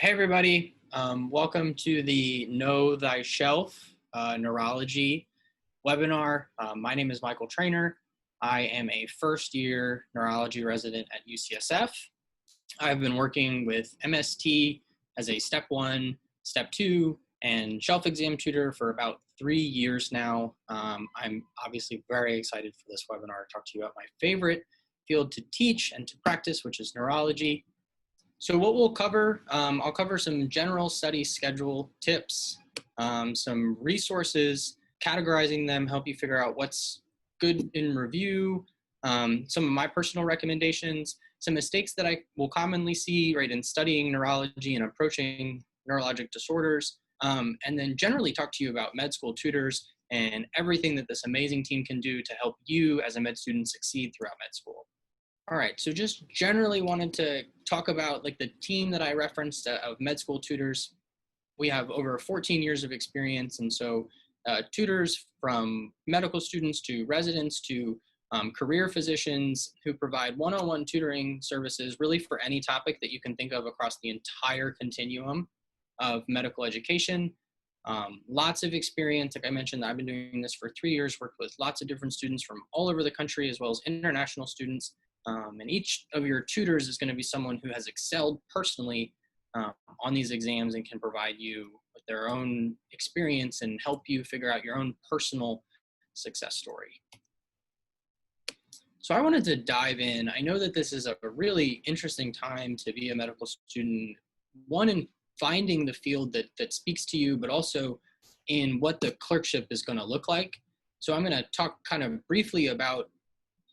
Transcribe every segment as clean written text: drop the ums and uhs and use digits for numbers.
Hey everybody, welcome to the Know Thyself Neurology webinar. My name is Michael Trainer. I am a first year neurology resident at UCSF. I've been working with MST as a step 1, step 2, and shelf exam tutor for about 3 years now. I'm obviously very excited for this webinar to talk to you about my favorite field to teach and to practice, which is neurology. So what we'll cover, I'll cover some general study schedule tips, some resources, categorizing them, help you figure out what's good in review, some of my personal recommendations, some mistakes that I will commonly see right in studying neurology and approaching neurologic disorders, and then generally talk to you about med school tutors and everything that this amazing team can do to help you as a med student succeed throughout med school. All right, so just generally wanted to talk about like the team that I referenced of Med School Tutors. We have over 14 years of experience, and so tutors from medical students to residents to career physicians who provide one-on-one tutoring services really for any topic that you can think of across the entire continuum of medical education. Lots of experience. Like I mentioned, I've been doing this for 3 years, worked with lots of different students from all over the country as well as international students. And each of your tutors is going to be someone who has excelled personally on these exams and can provide you with their own experience and help you figure out your own personal success story. So I wanted to dive in. I know that this is a really interesting time to be a medical student, one in finding the field that speaks to you, but also in what the clerkship is going to look like. So I'm going to talk kind of briefly about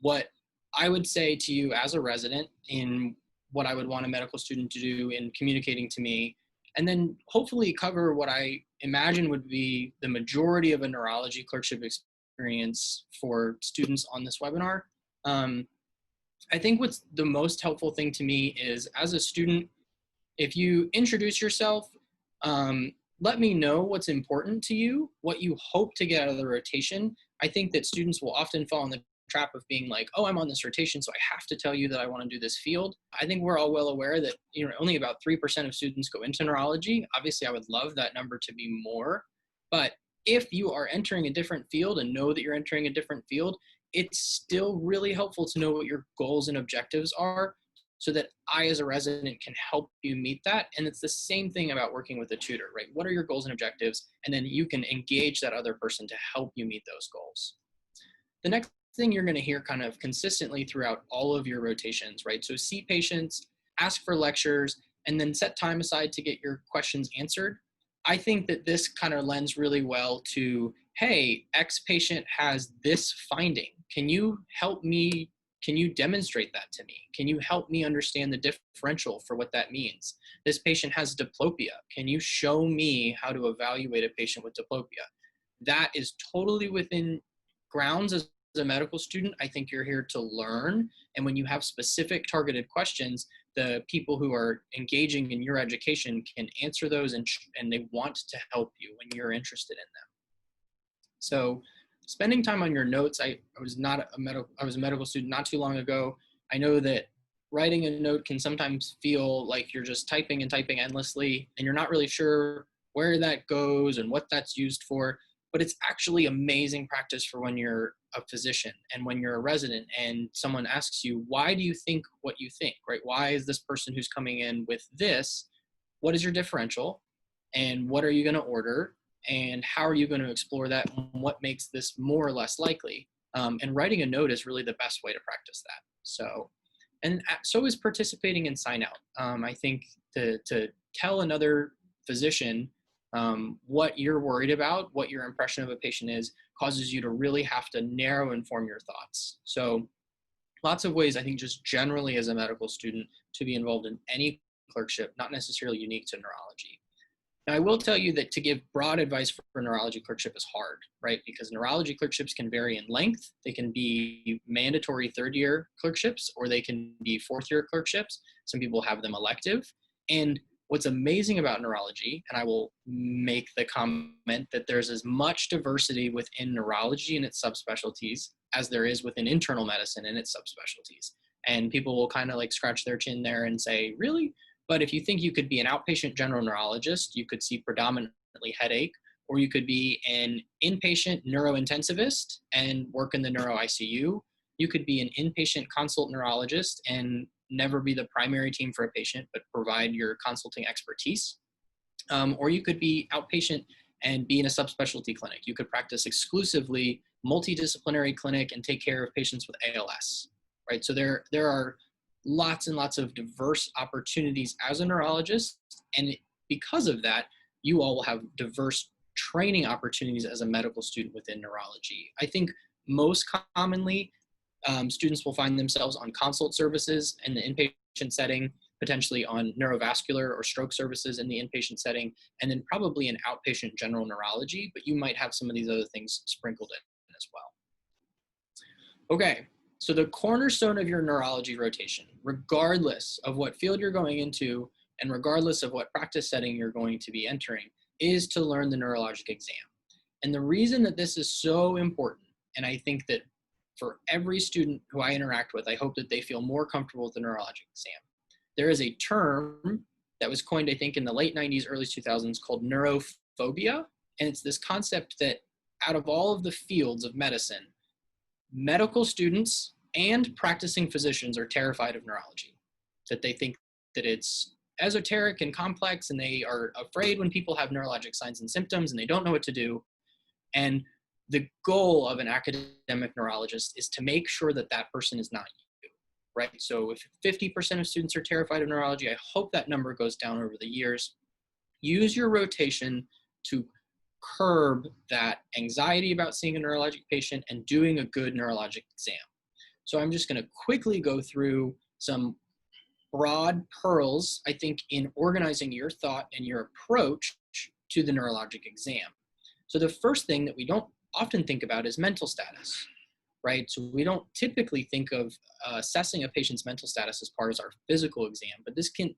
what I would say to you as a resident in what I would want a medical student to do in communicating to me, and then hopefully cover what I imagine would be the majority of a neurology clerkship experience for students on this webinar. I think what's the most helpful thing to me is, as a student, if you introduce yourself, let me know what's important to you, what you hope to get out of the rotation. I think that students will often fall in the trap of being like, oh, I'm on this rotation, so I have to tell you that I want to do this field. I think we're all well aware that only about 3% of students go into neurology. Obviously, I would love that number to be more. But if you are entering a different field and know that you're entering a different field, it's still really helpful to know what your goals and objectives are so that I, as a resident, can help you meet that. And it's the same thing about working with a tutor, right? What are your goals and objectives? And then you can engage that other person to help you meet those goals. The next thing you're going to hear kind of consistently throughout all of your rotations, right? So see patients, ask for lectures, and then set time aside to get your questions answered. I think that this kind of lends really well to, hey, X patient has this finding. Can you help me? Can you demonstrate that to me? Can you help me understand the differential for what that means? This patient has diplopia. Can you show me how to evaluate a patient with diplopia? That is totally within grounds as a medical student. I think you're here to learn. And when you have specific targeted questions, the people who are engaging in your education can answer those, and they want to help you when you're interested in them. So spending time on your notes, I was a medical student not too long ago. I know that writing a note can sometimes feel like you're just typing and typing endlessly, and you're not really sure where that goes and what that's used for. But it's actually amazing practice for when you're a physician and when you're a resident and someone asks you, why do you think what you think, right? Why is this person who's coming in with this? What is your differential? And what are you going to order? And how are you going to explore that? And what makes this more or less likely? And writing a note is really the best way to practice that. So is participating in sign out. I think to tell another physician what you're worried about, what your impression of a patient is, causes you to really have to narrow inform your thoughts. So lots of ways, I think, just generally as a medical student to be involved in any clerkship, not necessarily unique to neurology. Now, I will tell you that to give broad advice for neurology clerkship is hard, right? Because neurology clerkships can vary in length. They can be mandatory third-year clerkships, or they can be fourth-year clerkships. Some people have them elective. And what's amazing about neurology, and I will make the comment that there's as much diversity within neurology and its subspecialties as there is within internal medicine and its subspecialties. And people will kind of like scratch their chin there and say, really? But if you think you could be an outpatient general neurologist, you could see predominantly headache, or you could be an inpatient neurointensivist and work in the neuro ICU. You could be an inpatient consult neurologist and never be the primary team for a patient, but provide your consulting expertise. Or you could be outpatient and be in a subspecialty clinic. You could practice exclusively multidisciplinary clinic and take care of patients with ALS, right? So there are lots and lots of diverse opportunities as a neurologist. And because of that, you all will have diverse training opportunities as a medical student within neurology. I think most commonly, students will find themselves on consult services in the inpatient setting, potentially on neurovascular or stroke services in the inpatient setting, and then probably in outpatient general neurology, but you might have some of these other things sprinkled in as well. Okay, so the cornerstone of your neurology rotation, regardless of what field you're going into and regardless of what practice setting you're going to be entering, is to learn the neurologic exam. And the reason that this is so important, and I think that for every student who I interact with, I hope that they feel more comfortable with the neurologic exam. There is a term that was coined, I think, in the late 90s, early 2000s called neurophobia. And it's this concept that out of all of the fields of medicine, medical students and practicing physicians are terrified of neurology, that they think that it's esoteric and complex, and they are afraid when people have neurologic signs and symptoms and they don't know what to do. And the goal of an academic neurologist is to make sure that that person is not you, right? So if 50% of students are terrified of neurology, I hope that number goes down over the years. Use your rotation to curb that anxiety about seeing a neurologic patient and doing a good neurologic exam. So I'm just going to quickly go through some broad pearls, I think, in organizing your thought and your approach to the neurologic exam. So the first thing that we don't often think about is mental status, right? So we don't typically think of assessing a patient's mental status as part of our physical exam, but this can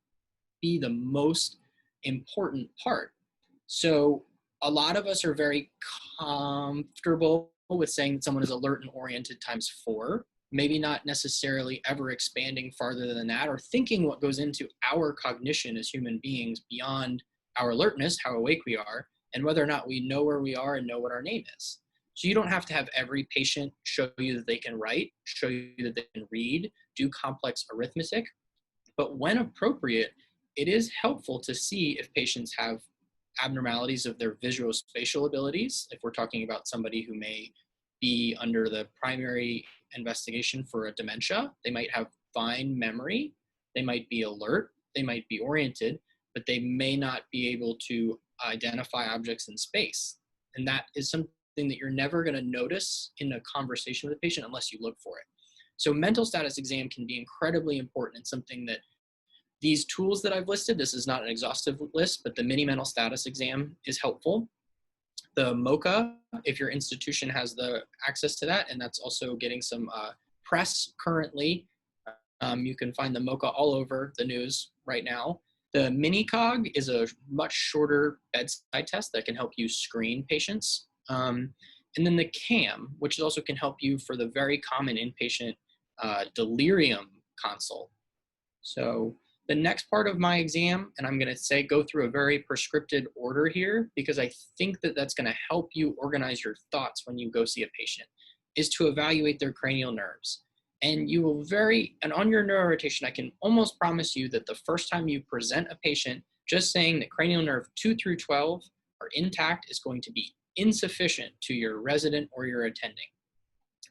be the most important part. So a lot of us are very comfortable with saying that someone is alert and oriented times 4, maybe not necessarily ever expanding farther than that, or thinking what goes into our cognition as human beings beyond our alertness, how awake we are, and whether or not we know where we are and know what our name is. So you don't have to have every patient show you that they can write, show you that they can read, do complex arithmetic, but when appropriate, it is helpful to see if patients have abnormalities of their visual spatial abilities. If we're talking about somebody who may be under the primary investigation for a dementia, they might have fine memory, they might be alert, they might be oriented, but they may not be able to identify objects in space. And that is something that you're never going to notice in a conversation with a patient unless you look for it. So mental status exam can be incredibly important and something that these tools that I've listed, this is not an exhaustive list, but the mini mental status exam is helpful. The MOCA, if your institution has the access to that, and that's also getting some press currently. You can find the MOCA all over the news right now. The mini-cog is a much shorter bedside test that can help you screen patients. And then the CAM, which also can help you for the very common inpatient delirium consult. So the next part of my exam, and I'm going to say go through a very prescripted order here, because I think that that's going to help you organize your thoughts when you go see a patient, is to evaluate their cranial nerves. And you will and on your neuro rotation, I can almost promise you that the first time you present a patient, just saying that cranial nerve 2 through 12 are intact is going to be insufficient to your resident or your attending.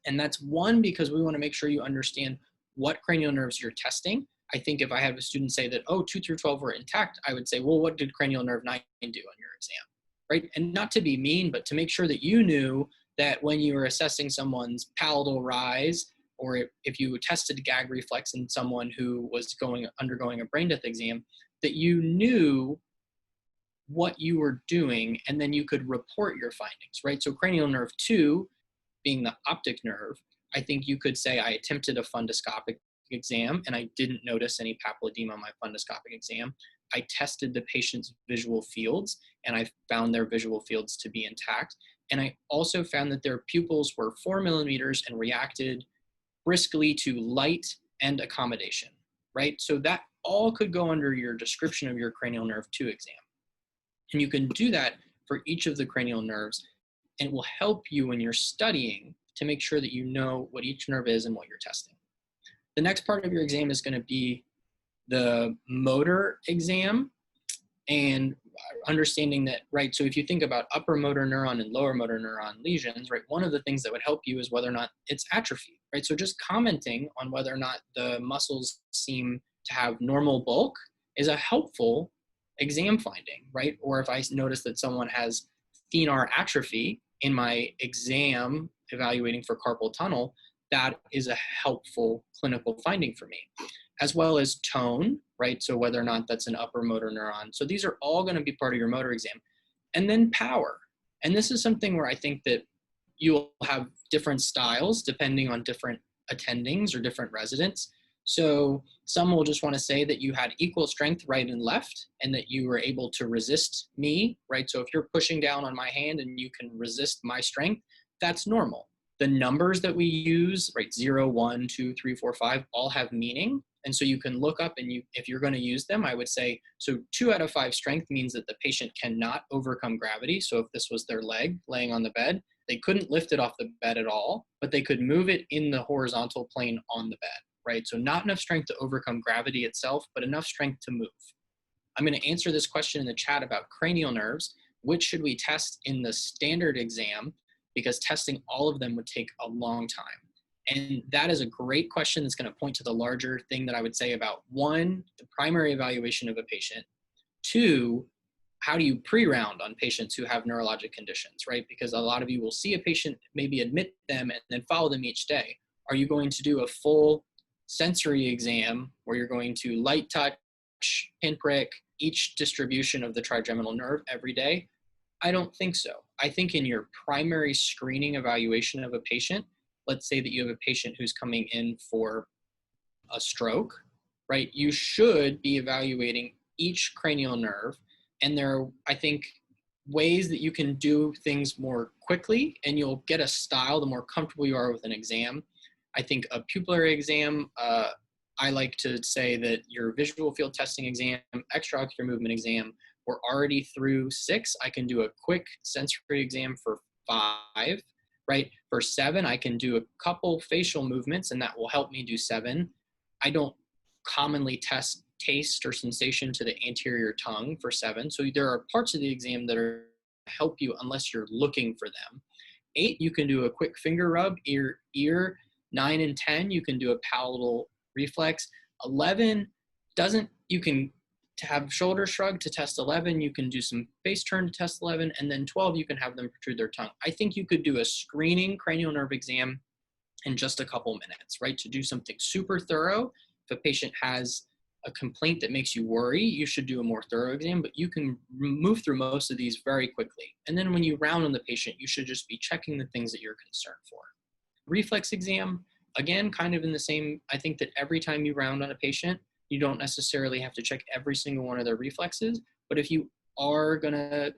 And that's one, because we want to make sure you understand what cranial nerves you're testing. I think if I have a student say that, oh, 2 through 12 were intact, I would say, well, what did cranial nerve 9 do on your exam, right? And not to be mean, but to make sure that you knew that when you were assessing someone's palatal rise, or if you tested gag reflex in someone who was undergoing a brain death exam, that you knew what you were doing, and then you could report your findings, right? So cranial nerve 2, being the optic nerve, I think you could say I attempted a fundoscopic exam and I didn't notice any papilledema on my fundoscopic exam. I tested the patient's visual fields and I found their visual fields to be intact. And I also found that their pupils were 4 millimeters and reacted briskly to light and accommodation, right? So that all could go under your description of your cranial nerve 2 exam. And you can do that for each of the cranial nerves, and it will help you when you're studying to make sure that you know what each nerve is and what you're testing. The next part of your exam is going to be the motor exam, and understanding that, right, so if you think about upper motor neuron and lower motor neuron lesions, right, one of the things that would help you is whether or not it's atrophy, right? So just commenting on whether or not the muscles seem to have normal bulk is a helpful exam finding, right? Or if I notice that someone has thenar atrophy in my exam evaluating for carpal tunnel, that is a helpful clinical finding for me, as well as tone, right? So whether or not that's an upper motor neuron. So these are all going to be part of your motor exam. And then power. And this is something where I think that you'll have different styles depending on different attendings or different residents. So some will just want to say that you had equal strength right and left, and that you were able to resist me, right? So if you're pushing down on my hand and you can resist my strength, that's normal. The numbers that we use, right, 0, 1, 2, 3, 4, 5, all have meaning. And so you can look up, and if you're going to use them, I would say, so 2 out of 5 strength means that the patient cannot overcome gravity. So if this was their leg laying on the bed, they couldn't lift it off the bed at all, but they could move it in the horizontal plane on the bed, right? So not enough strength to overcome gravity itself, but enough strength to move. I'm going to answer this question in the chat about cranial nerves. Which should we test in the standard exam? Because testing all of them would take a long time. And that is a great question that's going to point to the larger thing that I would say about 1, the primary evaluation of a patient, 2, how do you pre-round on patients who have neurologic conditions, right? Because a lot of you will see a patient, maybe admit them and then follow them each day. Are you going to do a full sensory exam where you're going to light touch, pinprick each distribution of the trigeminal nerve every day? I don't think so. I think in your primary screening evaluation of a patient, let's say that you have a patient who's coming in for a stroke, right? You should be evaluating each cranial nerve. And there are, I think, ways that you can do things more quickly, and you'll get a style the more comfortable you are with an exam. I think a pupillary exam, I like to say that your visual field testing exam, extraocular movement exam, we're already through 6. I can do a quick sensory exam for 5, right? For 7, I can do a couple facial movements, and that will help me do 7. I don't commonly test taste or sensation to the anterior tongue for 7. So there are parts of the exam that are help you unless you're looking for them. 8, you can do a quick finger rub, ear. 9 and 10, you can do a palatal reflex. 11 doesn't, you can have shoulder shrug to test 11, you can do some face turn to test 11, and then 12, you can have them protrude their tongue. I think you could do a screening cranial nerve exam in just a couple minutes, right? To do something super thorough. If a patient has a complaint that makes you worry, you should do a more thorough exam, but you can move through most of these very quickly. And then when you round on the patient, you should just be checking the things that you're concerned for. Reflex exam, again, kind of in the same, I think that every time you round on a patient, you don't necessarily have to check every single one of their reflexes, but if you are gonna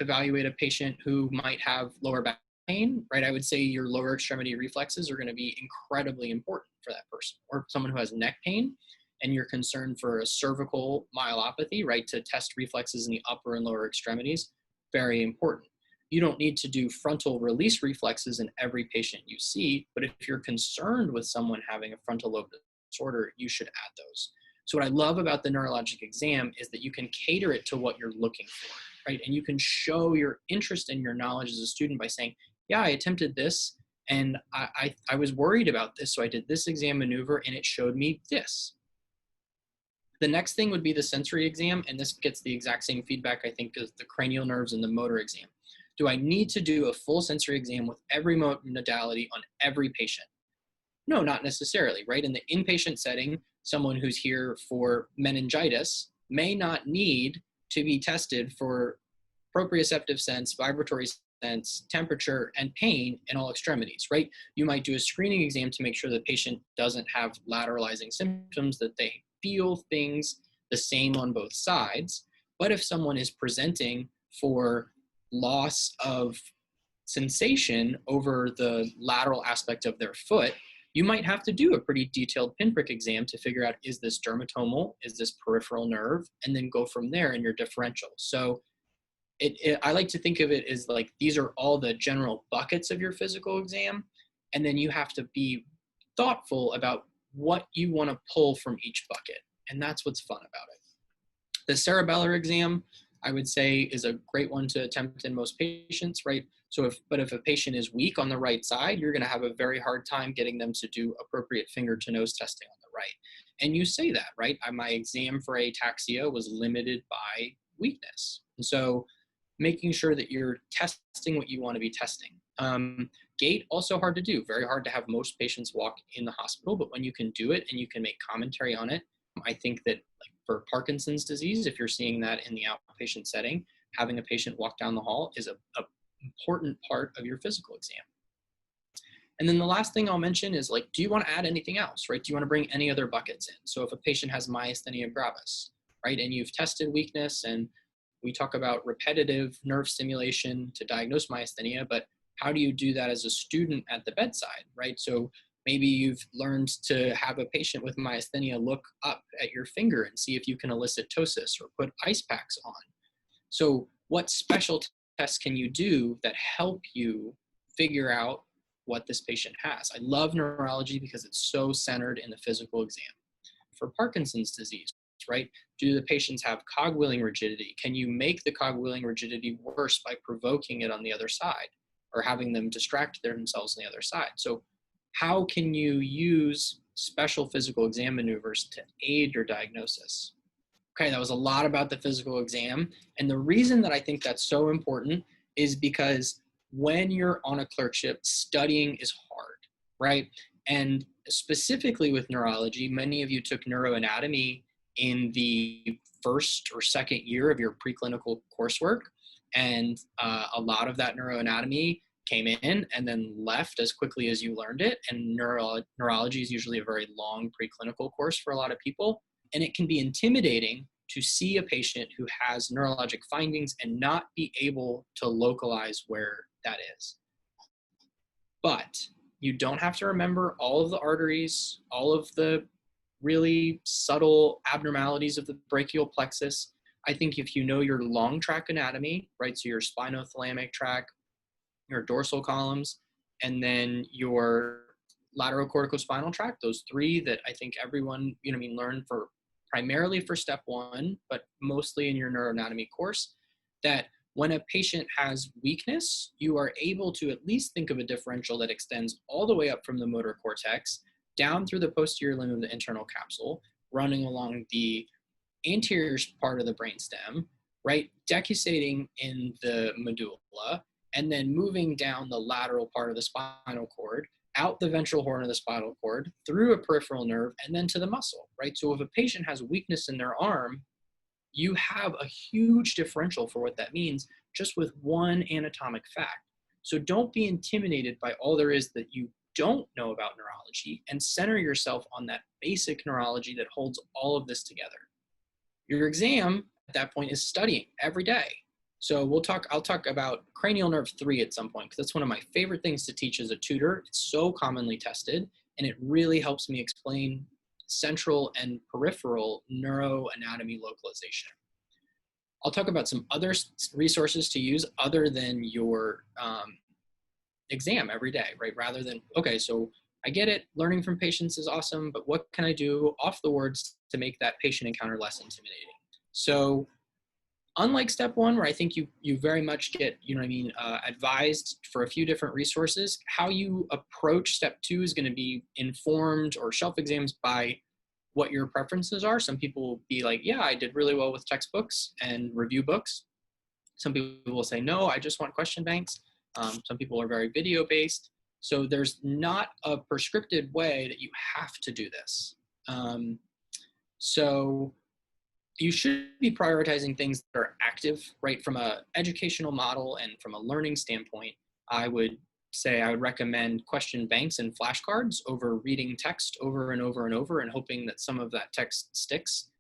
evaluate a patient who might have lower back pain, right, I would say your lower extremity reflexes are gonna be incredibly important for that person. Or someone who has neck pain and you're concerned for a cervical myelopathy, right, to test reflexes in the upper and lower extremities, very important. You don't need to do frontal release reflexes in every patient you see, but if you're concerned with someone having a frontal lobe disorder, you should add those. So what I love about the neurologic exam is that you can cater it to what you're looking for, right? And you can show your interest in your knowledge as a student by saying, yeah, I attempted this and I was worried about this, so I did this exam maneuver and it showed me this. The next thing would be the sensory exam, and this gets the exact same feedback, I think, as the cranial nerves and the motor exam. Do I need to do a full sensory exam with every modality on every patient? No, not necessarily, right? In the inpatient setting, someone who's here for meningitis may not need to be tested for proprioceptive sense, vibratory sense, temperature, and pain in all extremities, right? You might do a screening exam to make sure the patient doesn't have lateralizing symptoms, that they feel things the same on both sides. But if someone is presenting for loss of sensation over the lateral aspect of their foot, you might have to do a pretty detailed pinprick exam to figure out, is this dermatomal, is this peripheral nerve, and then go from there in your differential. So I like to think of it as like, these are all the general buckets of your physical exam, and then you have to be thoughtful about what you want to pull from each bucket. And that's what's fun about it. The cerebellar exam, I would say, is a great one to attempt in most patients, right? So if a patient is weak on the right side, you're going to have a very hard time getting them to do appropriate finger to nose testing on the right. And you say that, right? My exam for ataxia was limited by weakness. And so making sure that you're testing what you want to be testing. Gait, also hard to do, very hard to have most patients walk in the hospital, but when you can do it and you can make commentary on it, I think that, like, for Parkinson's disease, if you're seeing that in the outpatient setting, having a patient walk down the hall is a important part of your physical exam. And then the last thing I'll mention is, like, do you want to add anything else, right? Do you want to bring any other buckets in? So if a patient has myasthenia gravis, right, and you've tested weakness, and we talk about repetitive nerve stimulation to diagnose myasthenia, but how do you do that as a student at the bedside, right? So maybe you've learned to have a patient with myasthenia look up at your finger and see if you can elicit ptosis or put ice packs on. So what special tests can you do that help you figure out what this patient has? I love neurology because it's so centered in the physical exam. For Parkinson's disease, right? Do the patients have cogwheeling rigidity? Can you make the cogwheeling rigidity worse by provoking it on the other side or having them distract themselves on the other side? So how can you use special physical exam maneuvers to aid your diagnosis? Okay, that was a lot about the physical exam. And the reason that I think that's so important is because when you're on a clerkship, studying is hard, right? And specifically with neurology, many of you took neuroanatomy in the first or second year of your preclinical coursework. And a lot of that neuroanatomy came in and then left as quickly as you learned it. And neurology is usually a very long preclinical course for a lot of people. And it can be intimidating to see a patient who has neurologic findings and not be able to localize where that is. But you don't have to remember all of the arteries, all of the really subtle abnormalities of the brachial plexus. I think if you know your long tract anatomy, right, so your spinothalamic tract, your dorsal columns, and then your lateral corticospinal tract, those three that I think everyone, learn for primarily for step one, but mostly in your neuroanatomy course, that when a patient has weakness, you are able to at least think of a differential that extends all the way up from the motor cortex, down through the posterior limb of the internal capsule, running along the anterior part of the brainstem, right, decussating in the medulla, and then moving down the lateral part of the spinal cord, out the ventral horn of the spinal cord, through a peripheral nerve, and then to the muscle, right? So if a patient has weakness in their arm, you have a huge differential for what that means just with one anatomic fact. So don't be intimidated by all there is that you don't know about neurology, and center yourself on that basic neurology that holds all of this together. Your exam at that point is studying every day. So I'll talk about cranial nerve 3 at some point, because that's one of my favorite things to teach as a tutor. It's so commonly tested, and it really helps me explain central and peripheral neuroanatomy localization. I'll talk about some other resources to use other than your exam every day, right? Rather than, okay, so I get it, learning from patients is awesome, but what can I do off the words to make that patient encounter less intimidating? So unlike step one, where I think you very much get, advised for a few different resources, how you approach step two is going to be informed, or shelf exams, by what your preferences are. Some people will be like, yeah, I did really well with textbooks and review books. Some people will say, no, I just want question banks. Some people are very video-based. So there's not a prescriptive way that you have to do this. So you should be prioritizing things that are active, right? From an educational model and from a learning standpoint, I would recommend question banks and flashcards over reading text over and over and over and hoping that some of that text sticks.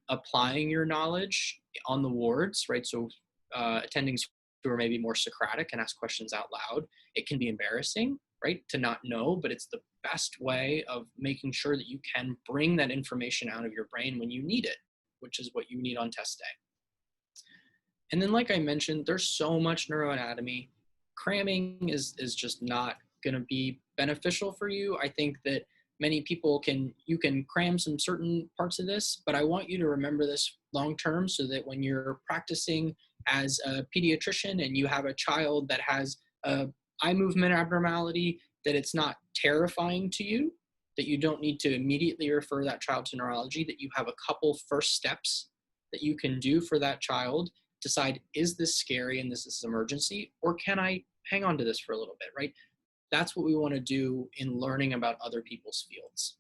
Applying your knowledge on the wards, right? So attendings who are maybe more Socratic and ask questions out loud, it can be embarrassing, right, to not know, but it's the best way of making sure that you can bring that information out of your brain when you need it, which is what you need on test day. And then, like I mentioned, there's so much neuroanatomy. Cramming is just not going to be beneficial for you. I think that many people you can cram some certain parts of this, but I want you to remember this long term so that when you're practicing as a pediatrician and you have a child that has a eye movement abnormality, that it's not terrifying to you, that you don't need to immediately refer that child to neurology, that you have a couple first steps that you can do for that child. Decide, is this scary and this is emergency, or can I hang on to this for a little bit, right? That's what we want to do in learning about other people's fields.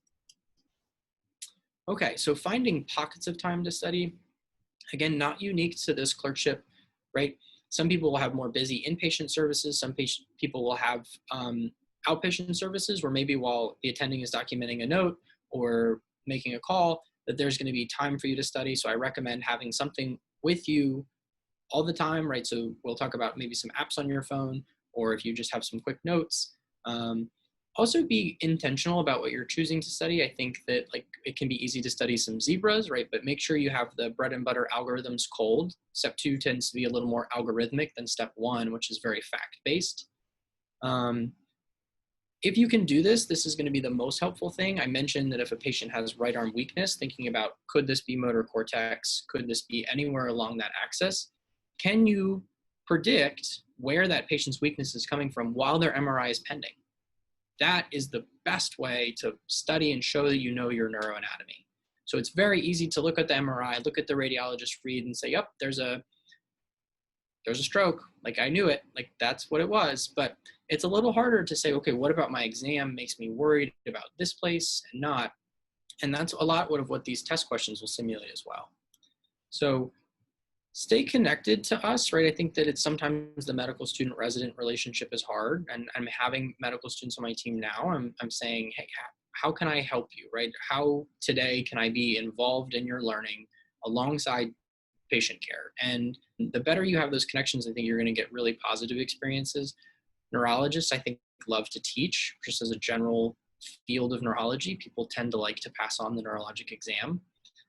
Okay, so finding pockets of time to study, again, not unique to this clerkship, right? Some people will have more busy inpatient services. Some people will have outpatient services where maybe while the attending is documenting a note or making a call, that there's going to be time for you to study. So I recommend having something with you all the time, right? So we'll talk about maybe some apps on your phone, or if you just have some quick notes. Also be intentional about what you're choosing to study. I think that like it can be easy to study some zebras, right? But make sure you have the bread and butter algorithms cold. Step 2 tends to be a little more algorithmic than step 1, which is very fact-based. If you can do this, this is going to be the most helpful thing. I mentioned that if a patient has right arm weakness, thinking about, could this be motor cortex? Could this be anywhere along that axis? Can you predict where that patient's weakness is coming from while their MRI is pending? That is the best way to study and show that you know your neuroanatomy. So it's very easy to look at the MRI, look at the radiologist read and say, yep, there's a stroke. Like I knew it, like that's what it was. But it's a little harder to say, okay, what about my exam makes me worried about this place and not? And that's a lot of what these test questions will simulate as well. So stay connected to us, right? I think that it's sometimes the medical student resident relationship is hard, and I'm having medical students on my team now. I'm saying, hey, how can I help you, right? How today can I be involved in your learning alongside patient care? And the better you have those connections, I think you're going to get really positive experiences. Neurologists, I think, love to teach, just as a general field of neurology. People tend to like to pass on the neurologic exam.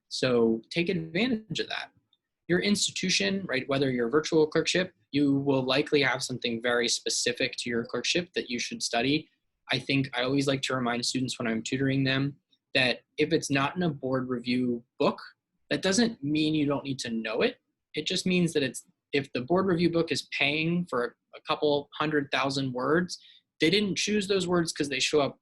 So take advantage of that. Your institution, right, whether you're a virtual clerkship, you will likely have something very specific to your clerkship that you should study. I think I always like to remind students when I'm tutoring them that if it's not in a board review book, that doesn't mean you don't need to know it. It just means that if the board review book is paying for a couple 100,000 words, they didn't choose those words because they show up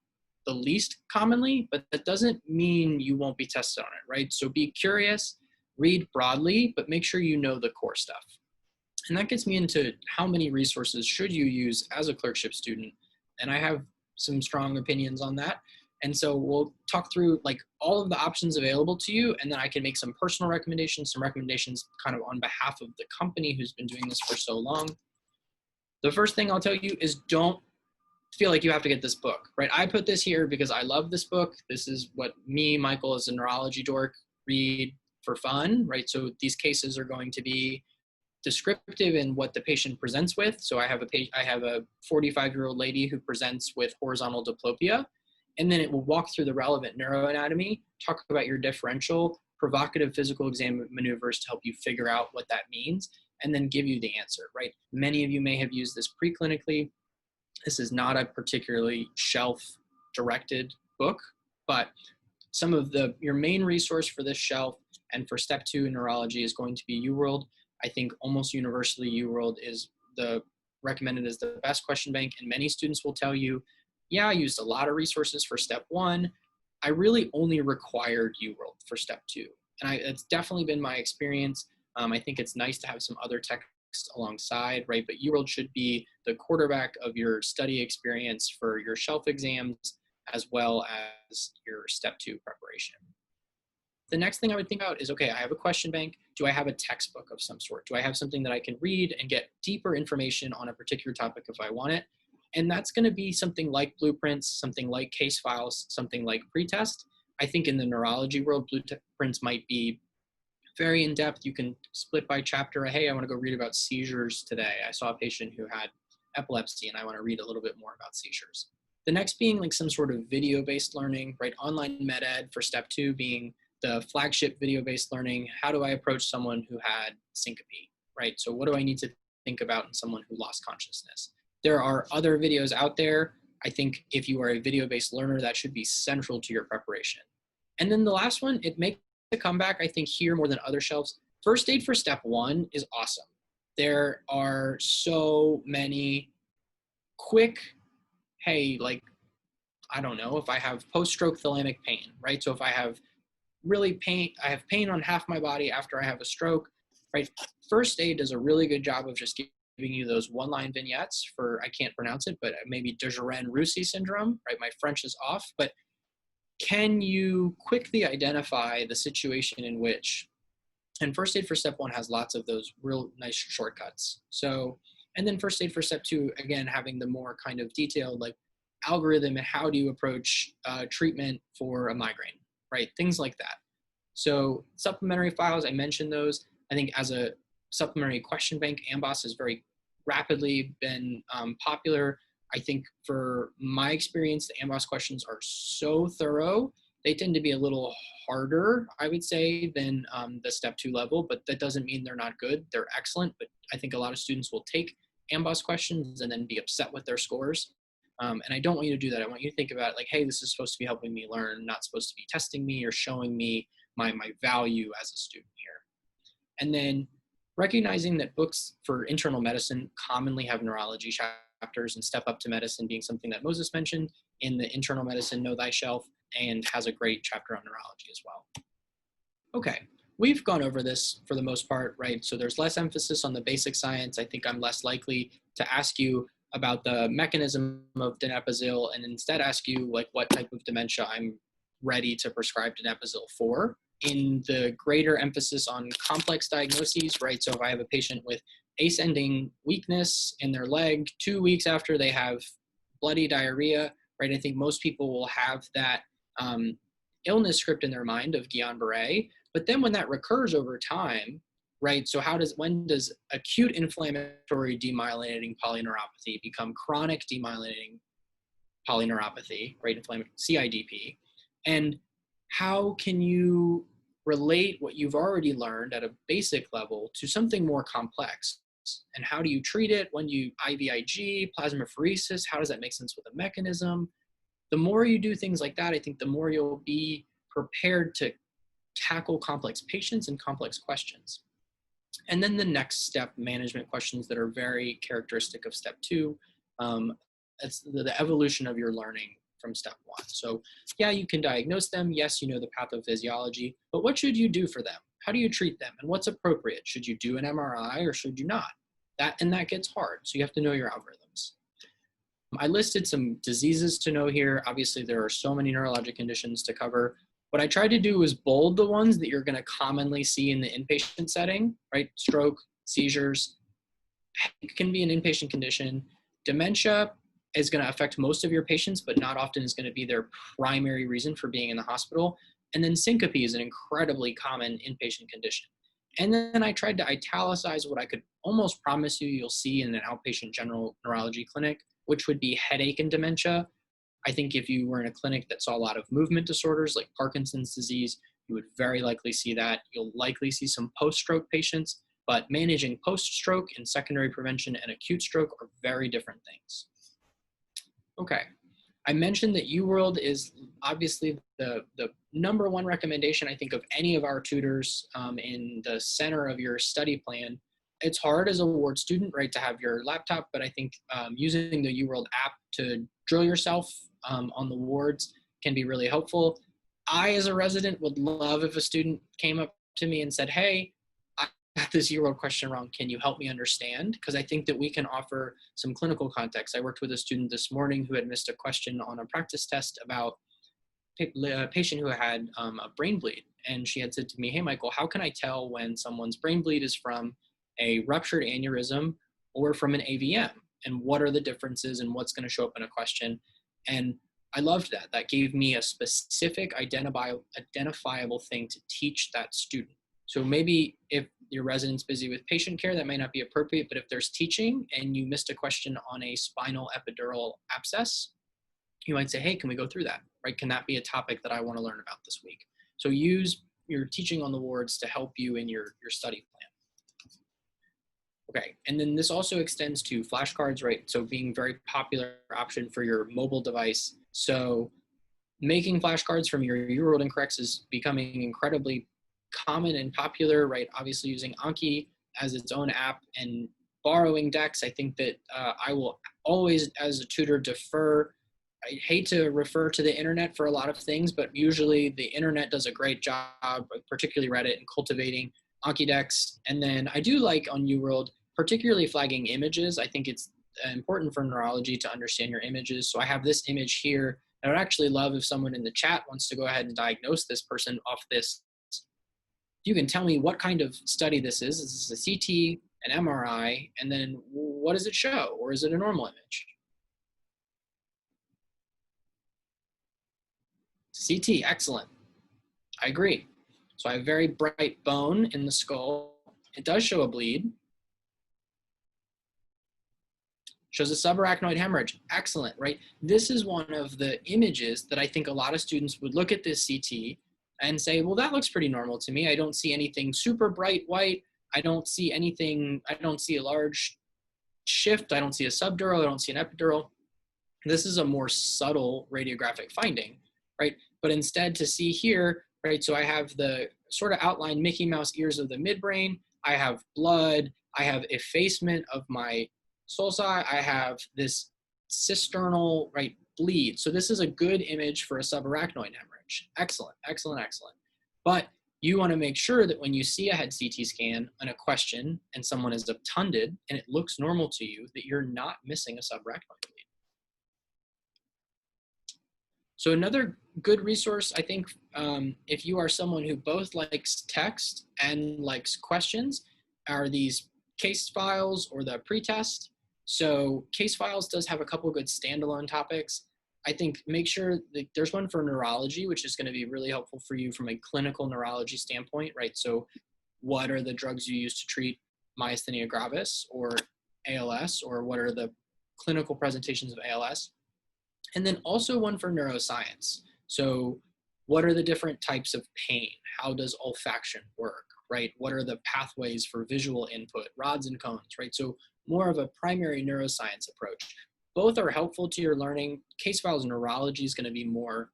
the least commonly, but that doesn't mean you won't be tested on it, right? So be curious. Read broadly, but make sure you know the core stuff. And that gets me into how many resources should you use as a clerkship student. And I have some strong opinions on that. And so we'll talk through like all of the options available to you, and then I can make some personal recommendations, some recommendations kind of on behalf of the company who's been doing this for so long. The first thing I'll tell you is don't feel like you have to get this book, right? I put this here because I love this book. This is what me, Michael, as a neurology dork, read for fun, right? So these cases are going to be descriptive in what the patient presents with. So I have a 45-year-old lady who presents with horizontal diplopia, and then it will walk through the relevant neuroanatomy, talk about your differential, provocative physical exam maneuvers to help you figure out what that means, and then give you the answer, right? Many of you may have used this preclinically. This is not a particularly shelf-directed book, but some of your main resource for this shelf and for step 2 in neurology is going to be UWorld. I think almost universally UWorld is recommended as the best question bank, and many students will tell you, yeah, I used a lot of resources for step 1. I really only required UWorld for step 2. And it's definitely been my experience. I think it's nice to have some other text alongside, right? But UWorld should be the quarterback of your study experience for your shelf exams as well as your step 2 preparation. The next thing I would think about is, okay, I have a question bank. Do I have a textbook of some sort? Do I have something that I can read and get deeper information on a particular topic if I want it? And that's going to be something like blueprints, something like case files, something like pretest. I think in the neurology world, blueprints might be very in-depth. You can split by chapter. Hey, I want to go read about seizures today. I saw a patient who had epilepsy and I want to read a little bit more about seizures. The next being like some sort of video-based learning, right? Online med ed for step 2 being the flagship video-based learning. How do I approach someone who had syncope, right? So what do I need to think about in someone who lost consciousness? There are other videos out there. I think if you are a video-based learner, that should be central to your preparation. And then the last one, it makes a comeback, I think, here more than other shelves. First aid for step 1 is awesome. There are so many quick, hey, like, I don't know, if I have post-stroke thalamic pain, right? So if I have I have pain on half my body after I have a stroke, right? First aid does a really good job of just giving you those one-line vignettes for, I can't pronounce it, but maybe Dejeron-Roussy syndrome, right? My French is off, but can you quickly identify the situation in which, and first aid for step 1 has lots of those real nice shortcuts. So, and then first aid for step 2, again, having the more kind of detailed like algorithm and how do you approach treatment for a migraine, right? Things like that. So supplementary files, I mentioned those. I think as a supplementary question bank, AMBOSS has very rapidly been popular. I think for my experience, the AMBOSS questions are so thorough. They tend to be a little harder, I would say, than the step 2 level, but that doesn't mean they're not good. They're excellent, but I think a lot of students will take AMBOSS questions and then be upset with their scores. And I don't want you to do that. I want you to think about like, hey, this is supposed to be helping me learn, not supposed to be testing me or showing me my value as a student here. And then recognizing that books for internal medicine commonly have neurology chapters, and Step Up to Medicine being something that Moses mentioned in the internal medicine Know Thy Shelf, and has a great chapter on neurology as well. Okay, we've gone over this for the most part, right? So there's less emphasis on the basic science. I think I'm less likely to ask you about the mechanism of donepezil and instead ask you like what type of dementia I'm ready to prescribe donepezil for. In the greater emphasis on complex diagnoses, right? So if I have a patient with ascending weakness in their leg 2 weeks after they have bloody diarrhea, right? I think most people will have that illness script in their mind of Guillain-Barré, but then when that recurs over time, right? So when does acute inflammatory demyelinating polyneuropathy become chronic demyelinating polyneuropathy, right? CIDP. And how can you relate what you've already learned at a basic level to something more complex? And how do you treat it? When do you IVIG, plasmapheresis? How does that make sense with the mechanism? The more you do things like that, I think the more you'll be prepared to tackle complex patients and complex questions. And then the next step, management questions that are very characteristic of step 2. It's the evolution of your learning from step 1. So yeah, you can diagnose them. Yes, you know the pathophysiology, but what should you do for them? How do you treat them? And what's appropriate? Should you do an MRI or should you not? That gets hard. So you have to know your algorithms. I listed some diseases to know here. Obviously, there are so many neurologic conditions to cover. What I tried to do was bold the ones that you're going to commonly see in the inpatient setting, right? Stroke, seizures, it can be an inpatient condition. Dementia is going to affect most of your patients, but not often is going to be their primary reason for being in the hospital. And then syncope is an incredibly common inpatient condition. And then I tried to italicize what I could almost promise you'll see in an outpatient general neurology clinic, which would be headache and dementia. I think if you were in a clinic that saw a lot of movement disorders like Parkinson's disease, you would very likely see that. You'll likely see some post-stroke patients, but managing post-stroke and secondary prevention and acute stroke are very different things. Okay, I mentioned that UWorld is obviously the number one recommendation, I think, of any of our tutors in the center of your study plan. It's hard as a ward student, right, to have your laptop, but I think using the UWorld app to drill yourself on the wards can be really helpful. I, as a resident, would love if a student came up to me and said, hey, I got this UWorld question wrong. Can you help me understand? Because I think that we can offer some clinical context. I worked with a student this morning who had missed a question on a practice test about a patient who had a brain bleed. And she had said to me, hey, Michael, how can I tell when someone's brain bleed is from a ruptured aneurysm or from an AVM? And what are the differences and what's going to show up in a question? And I loved that. That gave me a specific identifiable thing to teach that student. So maybe if your resident's busy with patient care, that may not be appropriate, but if there's teaching and you missed a question on a spinal epidural abscess, you might say, hey, can we go through that, right? Can that be a topic that I want to learn about this week? So use your teaching on the wards to help you in your study plan. Okay, and then this also extends to flashcards, right? So being very popular option for your mobile device. So making flashcards from your UWorld incorrects is becoming incredibly common and popular, right? Obviously using Anki as its own app and borrowing decks. I think that I will always, as a tutor, defer. I hate to refer to the internet for a lot of things, but usually the internet does a great job, particularly Reddit, in cultivating Anki decks. And then I do like on UWorld, particularly flagging images. I think it's important for neurology to understand your images. So I have this image here. I would actually love if someone in the chat wants to go ahead and diagnose this person off this. You can tell me what kind of study this is. Is this a CT, an MRI, and then what does it show? Or is it a normal image? CT, excellent. I agree. So I have very bright bone in the skull. It does show a bleed. Shows a subarachnoid hemorrhage. Excellent, right? This is one of the images that I think a lot of students would look at this CT and say, well, that looks pretty normal to me. I don't see anything super bright white. I don't see anything, I don't see a large shift. I don't see a subdural. I don't see an epidural. This is a more subtle radiographic finding, right? But instead to see here, right, so I have the sort of outlined Mickey Mouse ears of the midbrain. I have blood. I have effacement of my sulci. I have this cisternal, right, bleed. So this is a good image for a subarachnoid hemorrhage. Excellent, excellent, excellent. But you want to make sure that when you see a head CT scan and a question and someone is obtunded and it looks normal to you, that you're not missing a subarachnoid bleed. So another good resource, I think, if you are someone who both likes text and likes questions, are these case files or the pretest. So case files does have a couple of good standalone topics. I think make sure that there's one for neurology, which is going to be really helpful for you from a clinical neurology standpoint, right? So what are the drugs you use to treat myasthenia gravis or ALS, or what are the clinical presentations of ALS? And then also one for neuroscience. So what are the different types of pain? How does olfaction work, right? What are the pathways for visual input, rods and cones, right? So more of a primary neuroscience approach. Both are helpful to your learning. Case files neurology is going to be more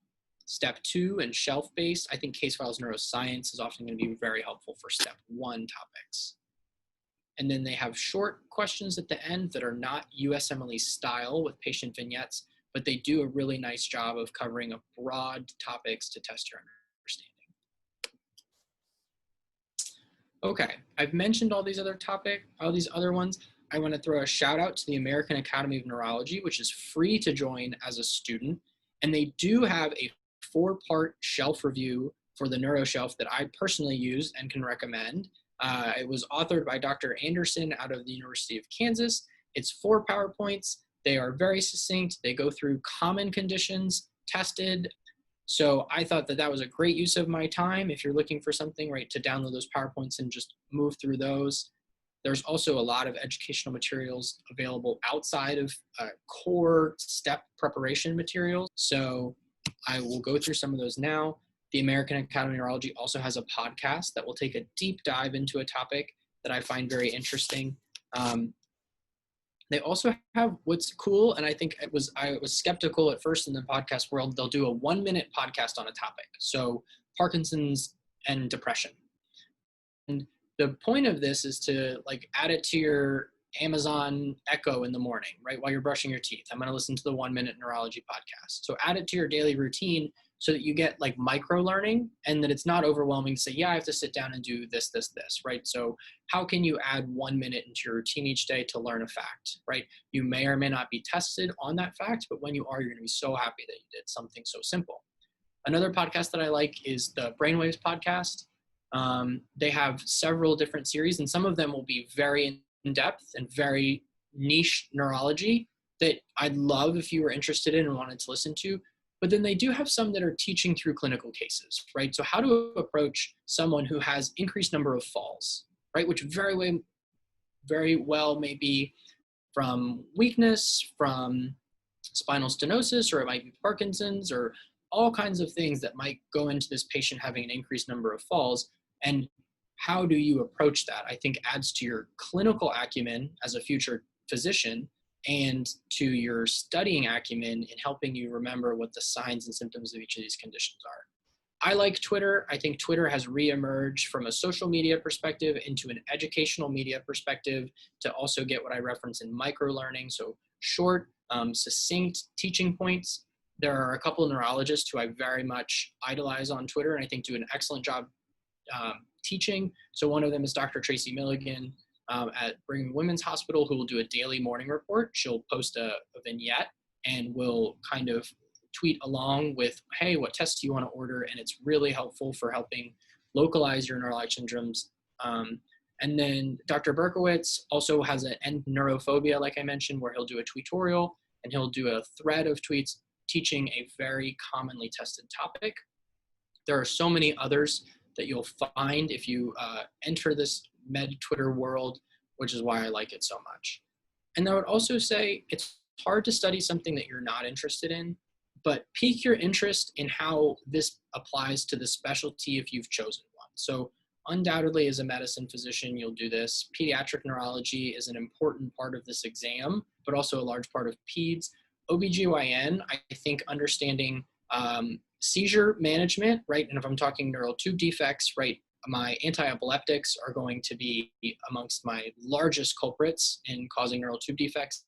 step 2 and shelf-based. I think case files neuroscience is often going to be very helpful for step 1 topics. And then they have short questions at the end that are not USMLE style with patient vignettes, but they do a really nice job of covering a broad topics to test your understanding. Okay, I've mentioned all these other ones. I want to throw a shout out to the American Academy of Neurology, which is free to join as a student. And they do have a 4-part shelf review for the Neuro shelf that I personally use and can recommend. It was authored by Dr. Anderson out of the University of Kansas. It's 4 PowerPoints. They are very succinct. They go through common conditions tested. So I thought that that was a great use of my time. If you're looking for something, right, to download those PowerPoints and just move through those. There's also a lot of educational materials available outside of core step preparation materials. So I will go through some of those now. The American Academy of Neurology also has a podcast that will take a deep dive into a topic that I find very interesting. They also have what's cool, and I think I was skeptical at first in the podcast world, they'll do a 1-minute podcast on a topic. So Parkinson's and depression. And the point of this is to like add it to your Amazon Echo in the morning, right? While you're brushing your teeth. I'm going to listen to the 1-minute neurology podcast. So add it to your daily routine so that you get like micro learning and that it's not overwhelming to say, yeah, I have to sit down and do this, right? So how can you add 1 minute into your routine each day to learn a fact, right? You may or may not be tested on that fact, but when you are, you're going to be so happy that you did something so simple. Another podcast that I like is the Brainwaves podcast. They have several different series, and some of them will be very in-depth and very niche neurology that I'd love if you were interested in and wanted to listen to. But then they do have some that are teaching through clinical cases, right? So how to approach someone who has increased number of falls, right? Which very well may be from weakness, from spinal stenosis, or it might be Parkinson's, or all kinds of things that might go into this patient having an increased number of falls. And how do you approach that? I think adds to your clinical acumen as a future physician and to your studying acumen in helping you remember what the signs and symptoms of each of these conditions are. I like Twitter. I think Twitter has reemerged from a social media perspective into an educational media perspective to also get what I reference in microlearning. So short, succinct teaching points. There are a couple of neurologists who I very much idolize on Twitter and I think do an excellent job teaching. So one of them is Dr. Tracy Milligan at Brigham and Women's Hospital, who will do a daily morning report. She'll post a vignette and will kind of tweet along with, hey, what tests do you want to order? And it's really helpful for helping localize your neurologic syndromes. And then Dr. Berkowitz also has an end neurophobia, like I mentioned, where he'll do a tutorial and he'll do a thread of tweets teaching a very commonly tested topic. There are so many others that you'll find if you enter this med Twitter world, which is why I like it so much. And I would also say it's hard to study something that you're not interested in, but pique your interest in how this applies to the specialty if you've chosen one. So undoubtedly as a medicine physician, you'll do this. Pediatric neurology is an important part of this exam, but also a large part of peds. OBGYN, I think understanding seizure management, right? And if I'm talking neural tube defects, right, my anti-epileptics are going to be amongst my largest culprits in causing neural tube defects,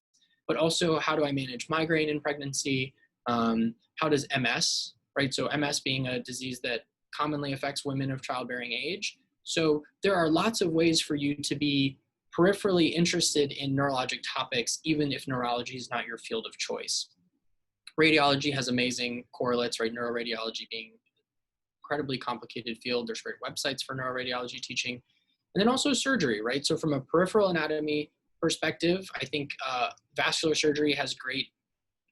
but also how do I manage migraine in pregnancy? How does MS, right? So MS being a disease that commonly affects women of childbearing age. So there are lots of ways for you to be peripherally interested in neurologic topics, even if neurology is not your field of choice. Radiology has amazing correlates, right? Neuroradiology being an incredibly complicated field. There's great websites for neuroradiology teaching. And then also surgery, right? So from a peripheral anatomy perspective, I think vascular surgery has great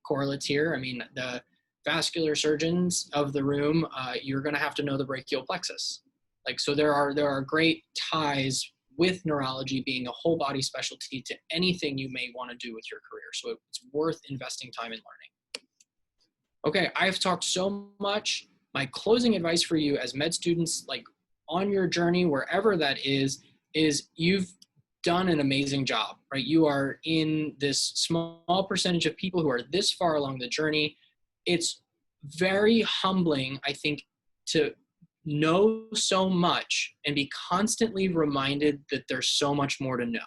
correlates here. I mean, the vascular surgeons of the room, you're going to have to know the brachial plexus. Like, so there are great ties with neurology being a whole body specialty to anything you may want to do with your career. So it's worth investing time in learning. Okay, I've talked so much. My closing advice for you as med students, like on your journey, wherever that is you've done an amazing job, right? You are in this small percentage of people who are this far along the journey. It's very humbling, I think, to know so much and be constantly reminded that there's so much more to know.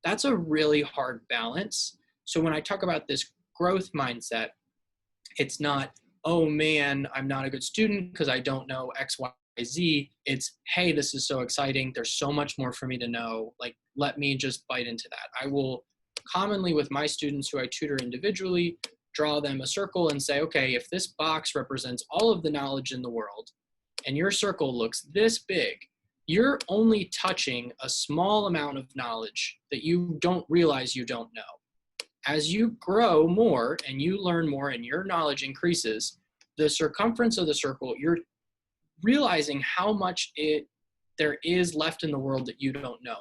That's a really hard balance. So when I talk about this growth mindset, it's not, oh man, I'm not a good student because I don't know X, Y, Z. It's, hey, this is so exciting. There's so much more for me to know. Like, let me just bite into that. I will commonly with my students who I tutor individually, draw them a circle and say, okay, if this box represents all of the knowledge in the world and your circle looks this big, you're only touching a small amount of knowledge that you don't realize you don't know. As you grow more and you learn more and your knowledge increases, the circumference of the circle, you're realizing how much there is left in the world that you don't know.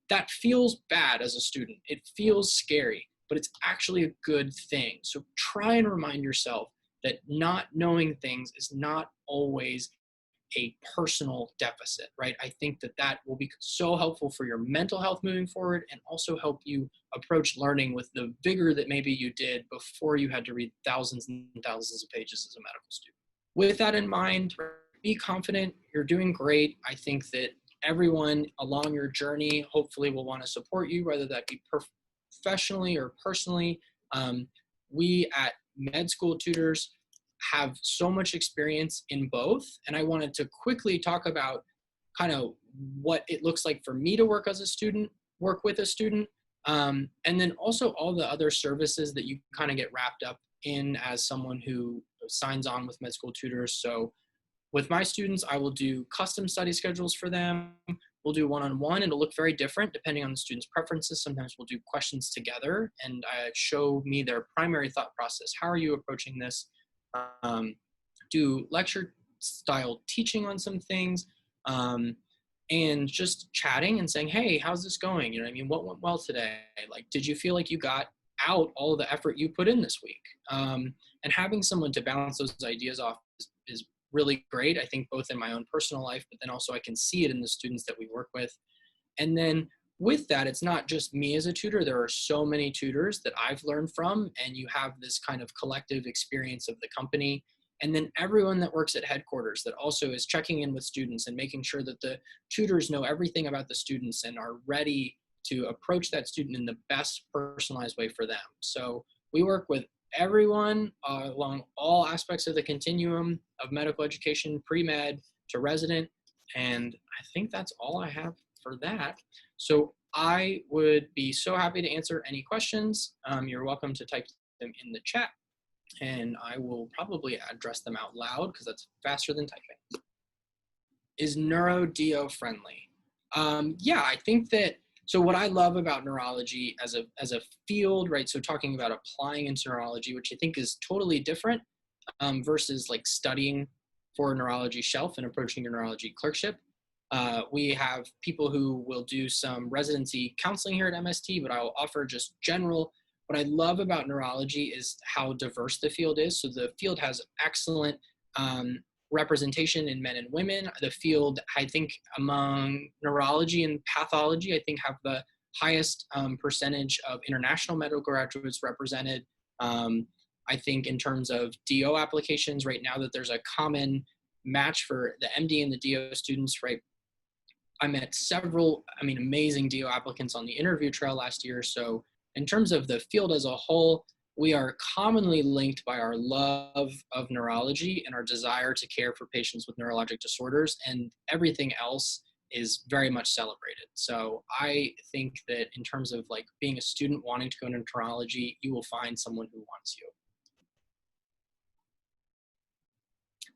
That feels bad as a student. It feels scary, but it's actually a good thing. So try and remind yourself that not knowing things is not always a personal deficit, right? I think that will be so helpful for your mental health moving forward and also help you approach learning with the vigor that maybe you did before you had to read thousands and thousands of pages as a medical student. With that in mind, be confident. You're doing great. I think that everyone along your journey hopefully will want to support you, whether that be professionally or personally. We at Med School Tutors have so much experience in both. And I wanted to quickly talk about kind of what it looks like for me to work with a student. And then also all the other services that you kind of get wrapped up in as someone who signs on with Med School Tutors. So with my students, I will do custom study schedules for them. We'll do one-on-one. It'll look very different depending on the student's preferences. Sometimes we'll do questions together and show me their primary thought process. How are you approaching this? Do lecture style teaching on some things, and just chatting and saying, hey, how's this going? You know what I mean? What went well today? Like, did you feel like you got out all the effort you put in this week. And having someone to bounce those ideas off is really great, I think, both in my own personal life, but then also I can see it in the students that we work with. And then with that, it's not just me as a tutor. There are so many tutors that I've learned from, and you have this kind of collective experience of the company. And then everyone that works at headquarters that also is checking in with students and making sure that the tutors know everything about the students and are ready to approach that student in the best personalized way for them. So we work with everyone along all aspects of the continuum of medical education, pre-med to resident. And I think that's all I have for that. So I would be so happy to answer any questions. You're welcome to type them in the chat, and I will probably address them out loud because that's faster than typing. Is Neuro DO friendly? Yeah, I think that, so what I love about neurology as a field, right? So talking about applying into neurology, which I think is totally different versus like studying for a neurology shelf and approaching a neurology clerkship. We have people who will do some residency counseling here at MST, but I will offer just general. What I love about neurology is how diverse the field is. So the field has excellent representation in men and women. The field, I think, among neurology and pathology, I think have the highest percentage of international medical graduates represented. I think in terms of DO applications right now, that there's a common match for the MD and the DO students, right? I met several, amazing DO applicants on the interview trail last year. So in terms of the field as a whole, we are commonly linked by our love of neurology and our desire to care for patients with neurologic disorders, and everything else is very much celebrated. So I think that in terms of like being a student wanting to go into neurology, you will find someone who wants you.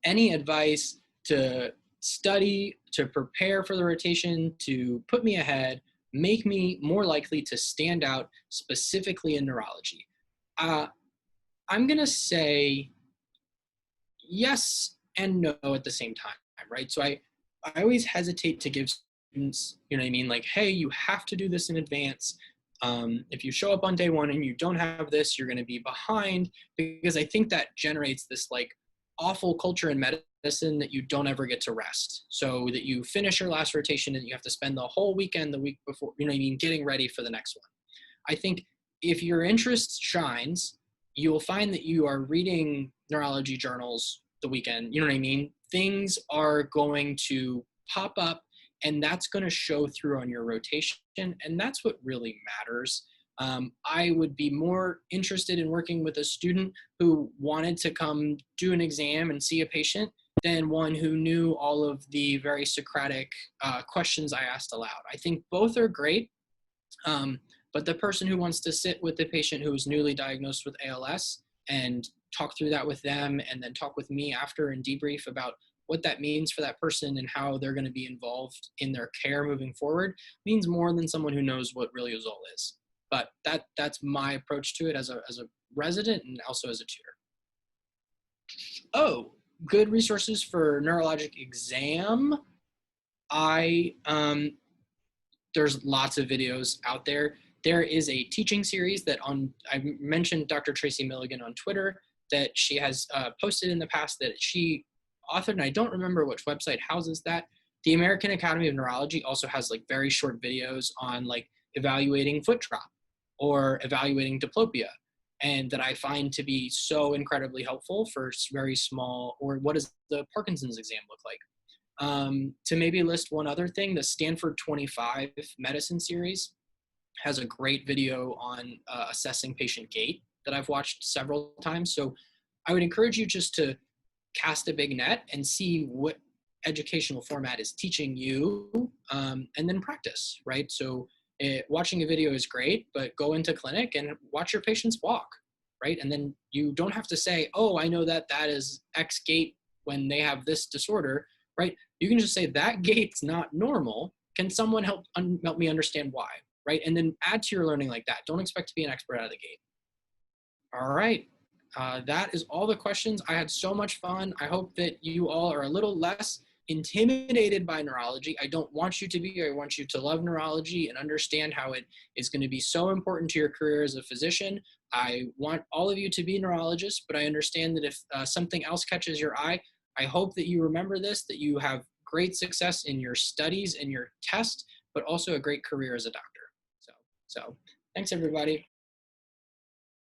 Any advice to study, to prepare for the rotation, to put me ahead, make me more likely to stand out specifically in neurology? I'm gonna say yes and no at the same time, right? So I always hesitate to give students, you know what I mean? Like, hey, you have to do this in advance. If you show up on day one and you don't have this, you're gonna be behind, because I think that generates this like awful culture in medicine that you don't ever get to rest. So that you finish your last rotation and you have to spend the whole weekend, the week before, you know what I mean, getting ready for the next one. I think if your interest shines, you will find that you are reading neurology journals the weekend, you know what I mean? Things are going to pop up, and that's going to show through on your rotation, and that's what really matters. I would be more interested in working with a student who wanted to come do an exam and see a patient than one who knew all of the very Socratic questions I asked aloud. I think both are great, but the person who wants to sit with the patient who is newly diagnosed with ALS and talk through that with them, and then talk with me after and debrief about what that means for that person and how they're going to be involved in their care moving forward, means more than someone who knows what riluzole is. But that's my approach to it as a resident and also as a tutor. Oh, good resources for neurologic exam. There's lots of videos out there. There is a teaching series that I mentioned Dr. Tracy Milligan on Twitter, that she has posted in the past that she authored, and I don't remember which website houses that. The American Academy of Neurology also has like very short videos on like evaluating foot drop or evaluating diplopia, and that I find to be so incredibly helpful for very small, or what does the Parkinson's exam look like? To maybe list one other thing, the Stanford 25 medicine series has a great video on assessing patient gait that I've watched several times. So I would encourage you just to cast a big net and see what educational format is teaching you, and then practice, right? So watching a video is great, but go into clinic and watch your patients walk, right? And then you don't have to say, oh, I know that is X gait when they have this disorder, right? You can just say that gait's not normal. Can someone help me understand why, right? And then add to your learning like that. Don't expect to be an expert out of the gate. All right. That is all the questions. I had so much fun. I hope that you all are a little less intimidated by neurology. I don't want you to be. I want you to love neurology and understand how it is going to be so important to your career as a physician. I want all of you to be neurologists, but I understand that if something else catches your eye, I hope that you remember this, that you have great success in your studies and your test, but also a great career as a doctor. So thanks everybody.